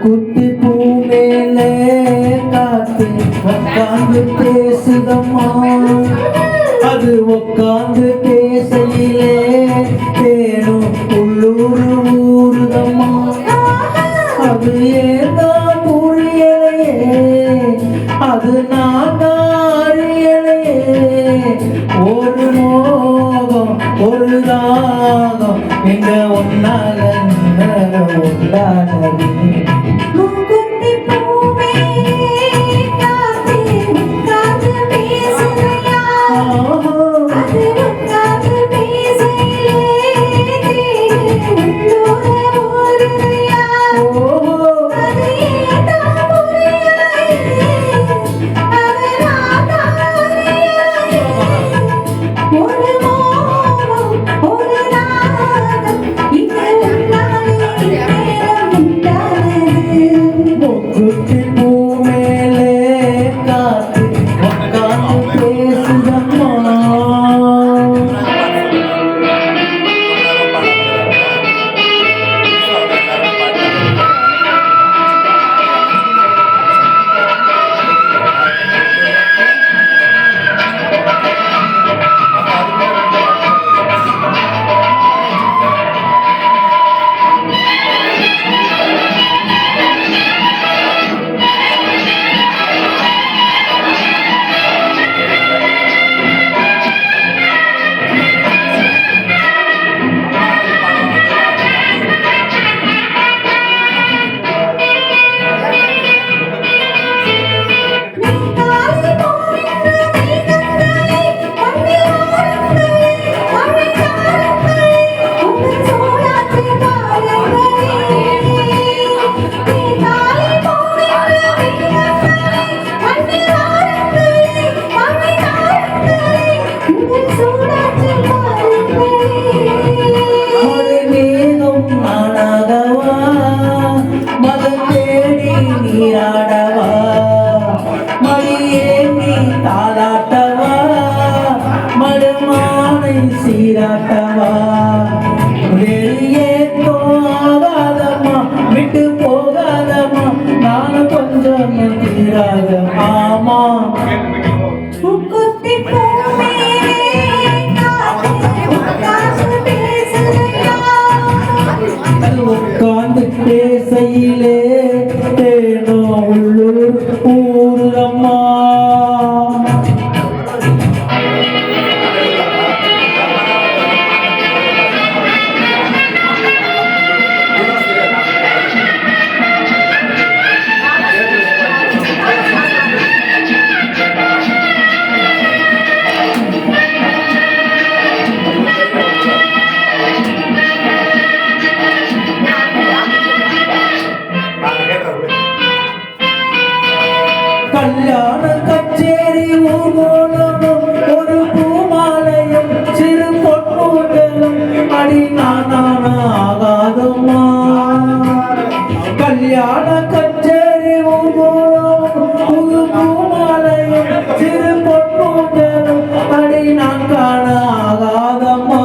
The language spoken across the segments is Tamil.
குட்டி பூ மேலே காத்து உட்காந்து பேசுதம்மா, அது உட்காந்து பேசையிலே தேனும் உள்ளூர் ஊருதம்மா. அது ஏதா புரியலையே, அது நான் அறியலையே. ஒரு மோகம் ஒரு தாகம் எங்க ஒன்னால ஒன்றானது. நீராடவா மடியேந்தி தாளாட்டவா மடுமானை சீராட்டவா. வெளியே போகாதம்மா விட்டு போகாதம்மா, நானும் கொஞ்சம் தீராத ஆமா. உட்கார்ந்து பேசையிலே தேனோ உள்ளூர் ஊரம்மா. கல்யாண கச்சேரி ஊர்வலமும் ஒரு பூமாலையும் சிறு பொன்னுடலும் அடி நானாகாதுமா. கல்யாண கச்சேரி ஊர்வலமும் ஒரு பூமாலையும் சிறு பொன்னுடலும் அடி நான் காண ஆகாதம்மா.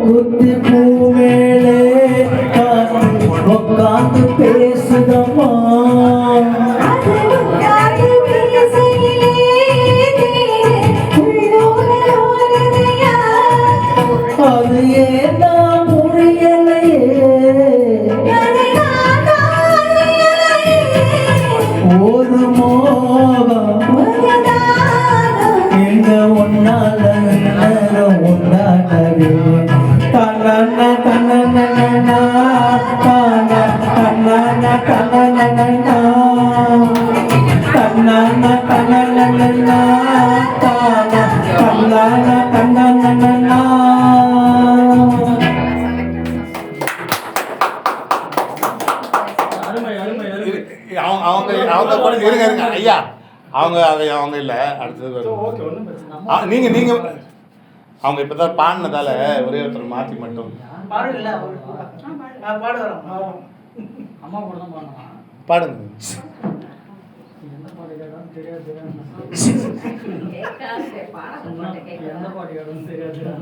குத்தி பூ மேலே காத்து உட்காந்து பேசுதம்மா, அது ஏதா புரியலையே. ஒரு மோகம் எங்க ஒன்னால ஒன்னானது. தன்னன தன்னன தான தன்னன தன்னன தன்னன தன்னன தான தன்னன தன்னன அவங்க இருங்க இருங்க ஐயா, அவங்க அவங்க இல்லை, அடுத்தது நீங்க அவங்க இப்பதான் பாடினதால ஒரே ஒருத்தர் மாற்றி மட்டும் பாடுங்க.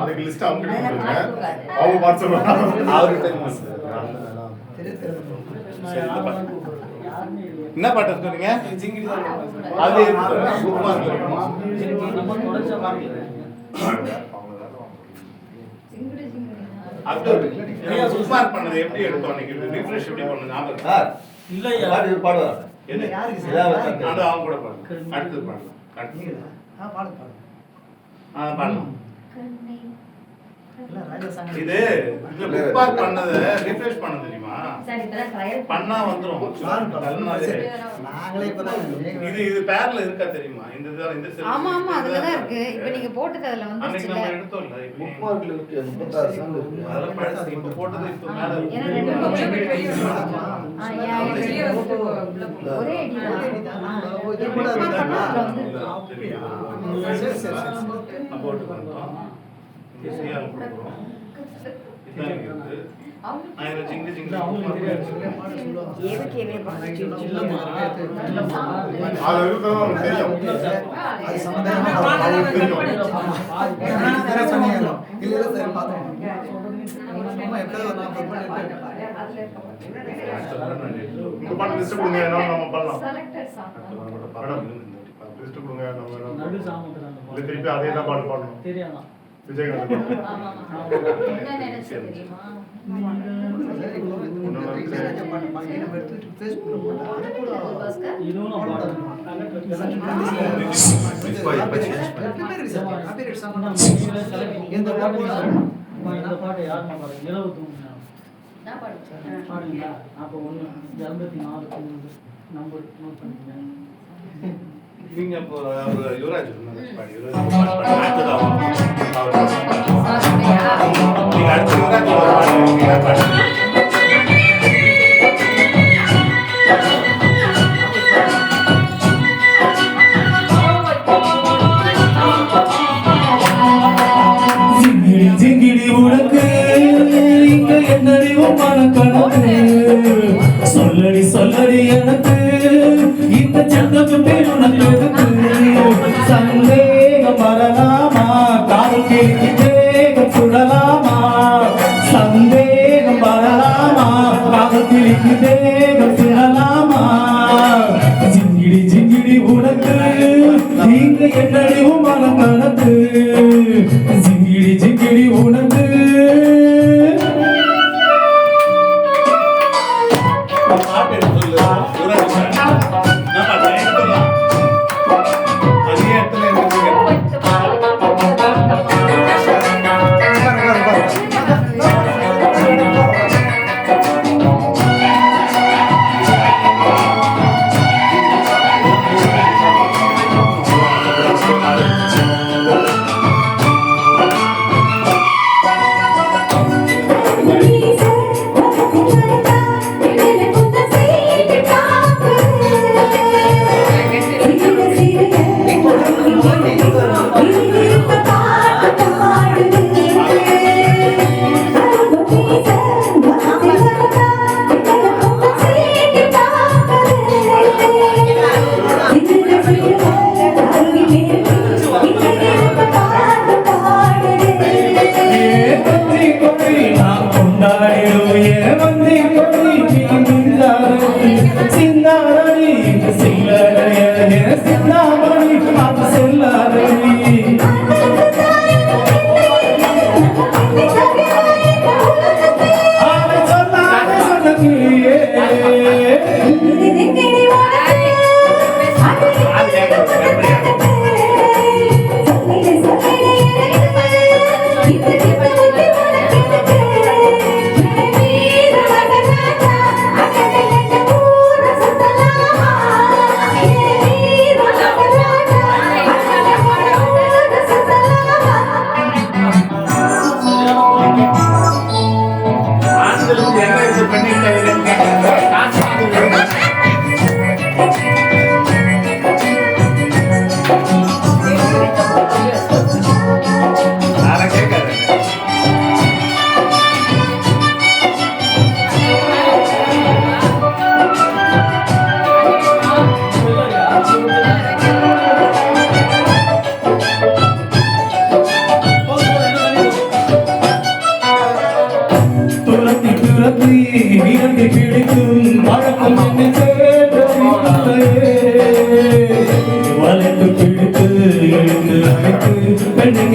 அதுக்கு லிஸ்ட் அவங்க பாட்டு சொல்லுவாங்க. என்ன பாட்டு சொன்னீங்க? அது சுகுமார் பண்ணது எப்படி எடுத்தோம் அன்னைக்கு? ரிஃப்ரெஷ் எப்படி பண்ணது ஞாபகம் இல்லையா? பாடுவார் என்ன? அது அவங்க கூட பாடுங்க. அடுத்து பாடலாம். பாடலாம். இது புக் பண்ணது ரிஃப்ரெஷ் பண்ண தெரியுமா? பண்ணா வந்துரும். இது இது பேர்ல இருக்கா தெரியுமா? இந்த இந்த ஆமா ஆமா அதுல தான் இருக்கு. இப்போ நீங்க போட்டது அதுல வந்து அன்னைக்கு நம்ம எடுத்தோம் இல்ல, புக் மார்க்ல இருக்கு. 36 சாங் இருக்கு. அதெல்லாம் படிச்சு இப்போ போட்டது இப்போ மேல இருக்கு. ஏன்னா ரெண்டு பக்கம் வெளிய ஒரே ஐடி தான். இது கூட போட்டு பண்ணோம். சிஆர் போடுறோம். இதான் இருக்கு. நான் ஜிங்கு ஜிங்கு அவங்க தெரியாது. ஏவகேவே பாட்டு அது இருக்கும் தெரியும். அது சம்பந்தமா அவங்க தெரியும். வேற சொன்னீங்க இல்ல இல்ல சார் பாத்தோம். நம்ம எப்போ நான் பண்ணிட்டேன். இந்த பாட்டு லிஸ்ட் கொடுங்க, நம்ம பண்ணலாம். செலக்டட் சாங் லிஸ்ட் கொடுங்க, நம்ம நடு சாங் இல்ல திருப்பி அதே தான் பாட்டு பாடணும். தெரியாதா? விஜயகாந்த் ஆமா ஆமா என்ன நினைச்சு தெரியுமா? நீங்க இப்போ யுவராஜ் பாடி நீங்க அடுத்து யுவராஜ் ஜிங்கிடி ஜிங்கிடி உனக்கு இங்க என்னடிவும் மனக்கணக்கு சொல்லடி சொல்லடி எனக்கு இந்த சந்தம் பேர் உனக்கு எதுக்கு? சந்தேகம் வரலாமா? காதல் கேள்வி தேகம் சுடலாமா? சந்தேகம் வரலாமா? காதல் கேள்வி தேகம் சுடலாமா? ஜிங்கிடி ஜிங்கிடி உனக்கு இங்க என்னடிவும் மனக்கணக்கு ஜிங்கிடி ஜிங்கிடி உனக்கு பாட்டு எடுத்து சொல்லு யுவராஜ் நான் பாட்டு எடுத்துடலாம். அதே இடத்துல எடுத்துங்க.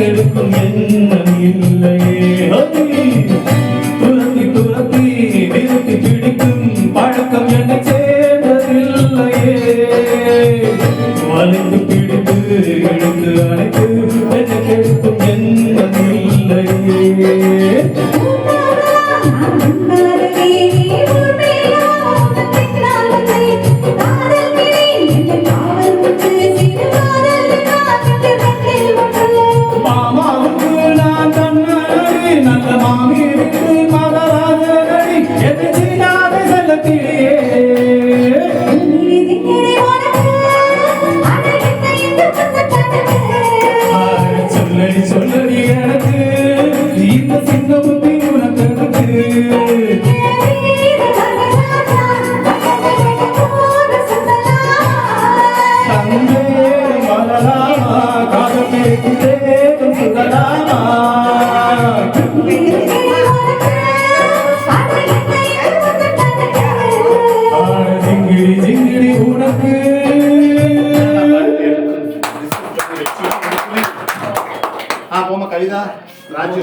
கெடுக்கும் எண்ணம் இல்லையே துரத்தி துரத்தி விரட்டி பிடிக்கும் பழக்கம் என்னை சேர்ந்ததில்லையே வளைந்து பிடித்து இழுத்து அணைத்து என்னை கெடுக்கும் எண்ணம் இல்லையே மாமாவுக்கு நான் தன்னாடி நல்ல மாமிக்கு மகராஜனடி எது செய்யாத செல்லத்திலேயே சொல்லடி சொல்லடி எனக்கு இந்த சின்ன புத்தி உனக்கு தந்தே மலராமா காதல் பேசுதே சுகலாமா ஜிங்கிடி ஜிங்கிடி உனக்கு போமா கவிதா ராஜு